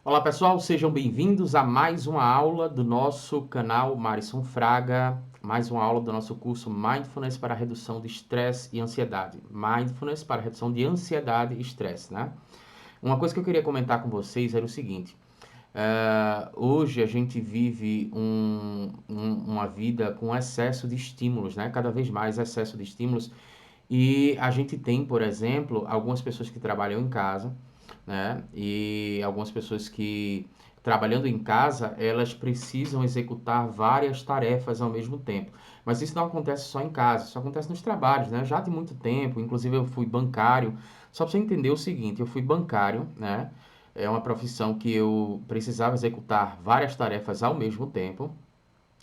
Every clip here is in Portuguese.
Olá pessoal, sejam bem-vindos a mais uma aula do nosso canal Marison Fraga, mais uma aula do nosso curso Mindfulness para redução de estresse e ansiedade. Mindfulness para redução de ansiedade e estresse, né? Uma coisa que eu queria comentar com vocês era o seguinte: hoje a gente vive uma vida com excesso de estímulos, né? Cada vez mais excesso de estímulos. E a gente tem, por exemplo, algumas pessoas que trabalham em casa, né? E algumas pessoas que, trabalhando em casa, elas precisam executar várias tarefas ao mesmo tempo. Mas isso não acontece só em casa, isso acontece nos trabalhos, né? Já de muito tempo, inclusive eu fui bancário. Só para você entender o seguinte, eu fui bancário, né? É uma profissão que eu precisava executar várias tarefas ao mesmo tempo.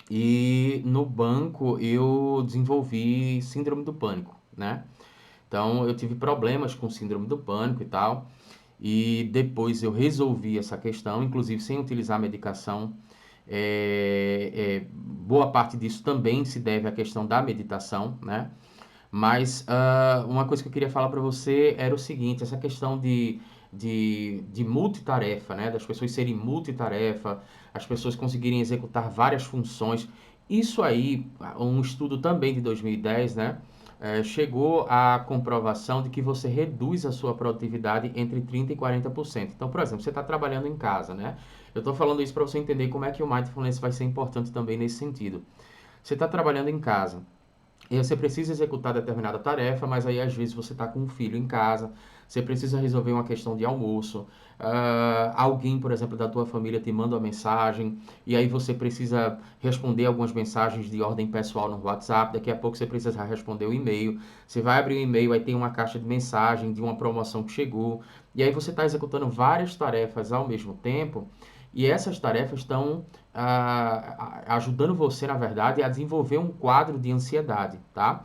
E no banco eu desenvolvi síndrome do pânico, né? Então eu tive problemas com síndrome do pânico e tal. E depois eu resolvi essa questão, inclusive sem utilizar medicação. Boa parte disso também se deve à questão da meditação, né? Mas uma coisa que eu queria falar para você era o seguinte: essa questão de multitarefa, né? Das pessoas serem multitarefa, as pessoas conseguirem executar várias funções. Isso aí, um estudo também de 2010, né? Chegou à comprovação de que você reduz a sua produtividade entre 30% e 40%. Então, por exemplo, você está trabalhando em casa, né? Eu estou falando isso para você entender como é que o Mindfulness vai ser importante também nesse sentido. Você está trabalhando em casa. E você precisa executar determinada tarefa, mas aí às vezes você está com um filho em casa, você precisa resolver uma questão de almoço, alguém, por exemplo, da tua família te manda uma mensagem, e aí você precisa responder algumas mensagens de ordem pessoal no WhatsApp, daqui a pouco você precisa responder o e-mail, você vai abrir o e-mail, aí tem uma caixa de mensagem de uma promoção que chegou, e aí você está executando várias tarefas ao mesmo tempo, e essas tarefas estão ajudando você, na verdade, a desenvolver um quadro de ansiedade, tá?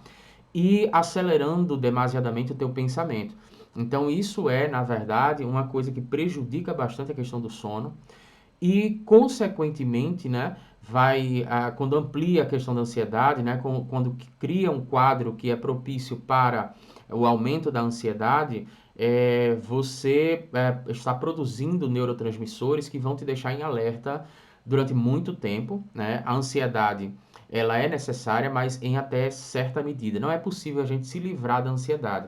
E acelerando demasiadamente o teu pensamento. Então, isso é, na verdade, uma coisa que prejudica bastante a questão do sono e, consequentemente, né, quando amplia a questão da ansiedade, né, quando cria um quadro que é propício para o aumento da ansiedade, você está produzindo neurotransmissores que vão te deixar em alerta durante muito tempo, né? A ansiedade, ela é necessária, mas em até certa medida. Não é possível a gente se livrar da ansiedade,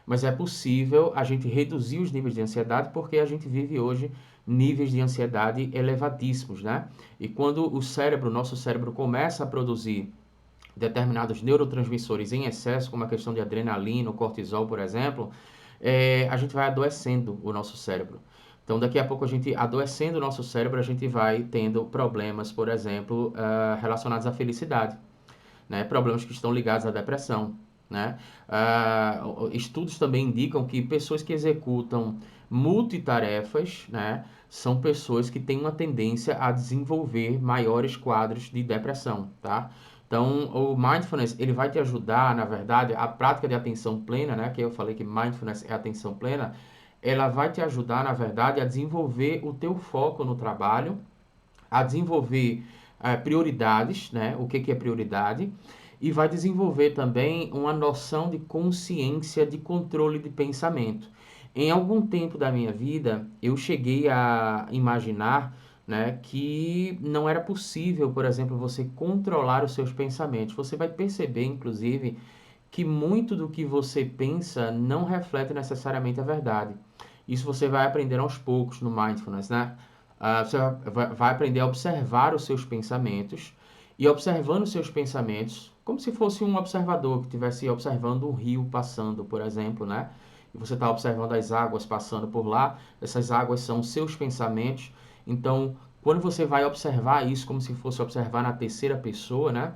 mas é possível a gente reduzir os níveis de ansiedade porque a gente vive hoje níveis de ansiedade elevadíssimos, né? E quando nosso cérebro começa a produzir determinados neurotransmissores em excesso, como a questão de adrenalina, o cortisol, por exemplo, a gente vai adoecendo o nosso cérebro. Então, daqui a pouco, a gente adoecendo o nosso cérebro, a gente vai tendo problemas, por exemplo, relacionados à felicidade, né? Problemas que estão ligados à depressão, né? Estudos também indicam que pessoas que executam multitarefas, né, são pessoas que têm uma tendência a desenvolver maiores quadros de depressão, tá? Então, o mindfulness, ele vai te ajudar, na verdade, a prática de atenção plena, né, que eu falei que mindfulness é atenção plena, ela vai te ajudar, na verdade, a desenvolver o teu foco no trabalho, a desenvolver prioridades, né? O que, que é prioridade, e vai desenvolver também uma noção de consciência, de controle de pensamento. Em algum tempo da minha vida, eu cheguei a imaginar, né, que não era possível, por exemplo, você controlar os seus pensamentos. Você vai perceber, inclusive, que muito do que você pensa não reflete necessariamente a verdade. Isso você vai aprender aos poucos no mindfulness, né? Você vai aprender a observar os seus pensamentos e observando os seus pensamentos, como se fosse um observador que estivesse observando um rio passando, por exemplo, né? E você está observando as águas passando por lá, essas águas são os seus pensamentos. Então, quando você vai observar isso como se fosse observar na terceira pessoa, né?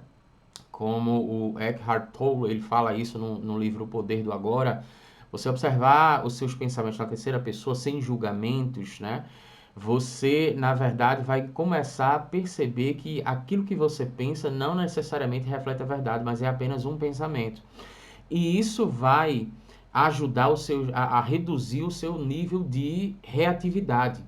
Como o Eckhart Tolle, ele fala isso no livro O Poder do Agora, você observar os seus pensamentos na terceira pessoa, sem julgamentos, né? Você, na verdade, vai começar a perceber que aquilo que você pensa não necessariamente reflete a verdade, mas é apenas um pensamento. E isso vai ajudar a reduzir o seu nível de reatividade.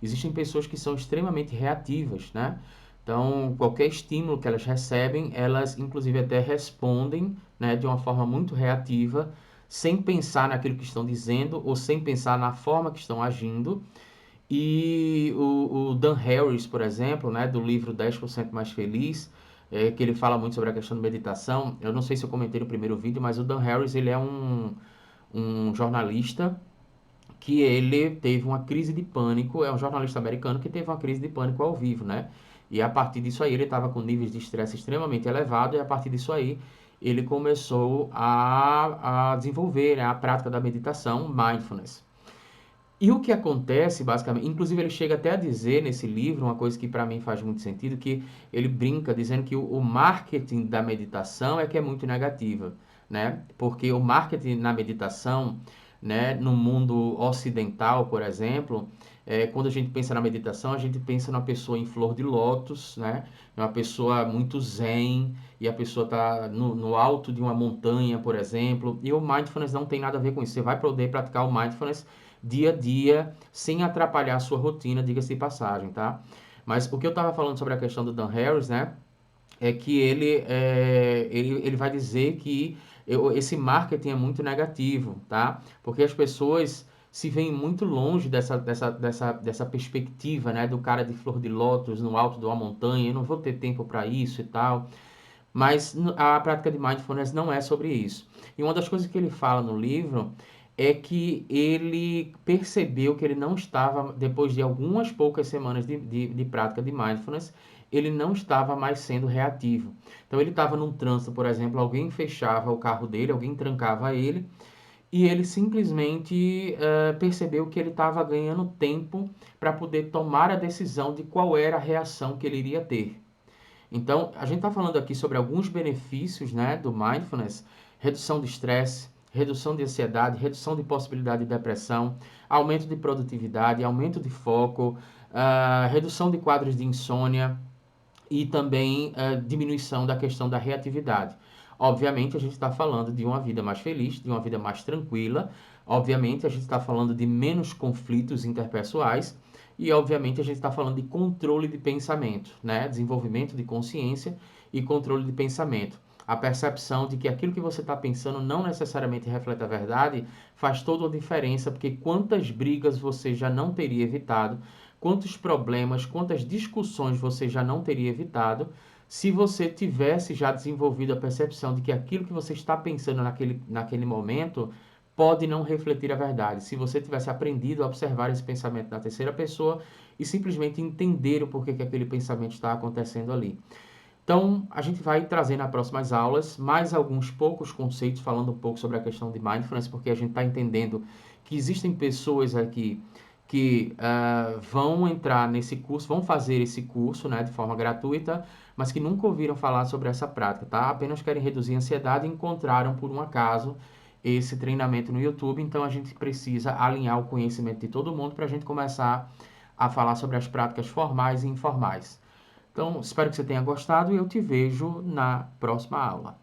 Existem pessoas que são extremamente reativas, né? Então, qualquer estímulo que elas recebem, elas inclusive até respondem, né, de uma forma muito reativa, sem pensar naquilo que estão dizendo ou sem pensar na forma que estão agindo. E o Dan Harris, por exemplo, né, do livro 10% Mais Feliz, que ele fala muito sobre a questão de meditação. Eu não sei se eu comentei no primeiro vídeo, mas o Dan Harris, ele é um jornalista que ele teve uma crise de pânico, é um jornalista americano que teve uma crise de pânico ao vivo, né? E a partir disso aí ele estava com níveis de estresse extremamente elevados, e a partir disso aí ele começou a desenvolver, né, a prática da meditação, mindfulness. E o que acontece, basicamente, inclusive ele chega até a dizer nesse livro, uma coisa que para mim faz muito sentido, que ele brinca dizendo que o marketing da meditação é que é muito negativa, né? Porque o marketing na meditação, né, no mundo ocidental, por exemplo, quando a gente pensa na meditação, a gente pensa numa pessoa em flor de lótus, né? Uma pessoa muito zen, e a pessoa está no alto de uma montanha, por exemplo, e o mindfulness não tem nada a ver com isso. Você vai poder praticar o mindfulness dia a dia, sem atrapalhar a sua rotina, diga-se de passagem, tá? Mas o que eu estava falando sobre a questão do Dan Harris, né? É que ele vai dizer que esse marketing é muito negativo, tá? Porque as pessoas se veem muito longe dessa perspectiva, né? Do cara de flor de lótus no alto de uma montanha, eu não vou ter tempo para isso e tal. Mas a prática de mindfulness não é sobre isso. E uma das coisas que ele fala no livro é que ele percebeu que ele não estava, depois de algumas poucas semanas de prática de mindfulness, ele não estava mais sendo reativo. Então ele estava num trânsito, por exemplo, alguém fechava o carro dele, alguém trancava ele, e ele simplesmente percebeu que ele estava ganhando tempo para poder tomar a decisão de qual era a reação que ele iria ter. Então, a gente está falando aqui sobre alguns benefícios, né, do mindfulness: redução de estresse, redução de ansiedade, redução de possibilidade de depressão, aumento de produtividade, aumento de foco, redução de quadros de insônia e também diminuição da questão da reatividade. Obviamente, a gente está falando de uma vida mais feliz, de uma vida mais tranquila. Obviamente, a gente está falando de menos conflitos interpessoais. E, obviamente, a gente está falando de controle de pensamento, né? Desenvolvimento de consciência e controle de pensamento. A percepção de que aquilo que você está pensando não necessariamente reflete a verdade faz toda a diferença, porque quantas brigas você já não teria evitado, quantos problemas, quantas discussões você já não teria evitado se você tivesse já desenvolvido a percepção de que aquilo que você está pensando naquele momento pode não refletir a verdade. Se você tivesse aprendido a observar esse pensamento na terceira pessoa e simplesmente entender o porquê que aquele pensamento está acontecendo ali. Então, a gente vai trazer nas próximas aulas mais alguns poucos conceitos, falando um pouco sobre a questão de mindfulness, porque a gente está entendendo que existem pessoas aqui que vão entrar nesse curso, vão fazer esse curso, né, de forma gratuita, mas que nunca ouviram falar sobre essa prática, tá? Apenas querem reduzir a ansiedade e encontraram, por um acaso, esse treinamento no YouTube. Então, a gente precisa alinhar o conhecimento de todo mundo para a gente começar a falar sobre as práticas formais e informais. Então, espero que você tenha gostado e eu te vejo na próxima aula.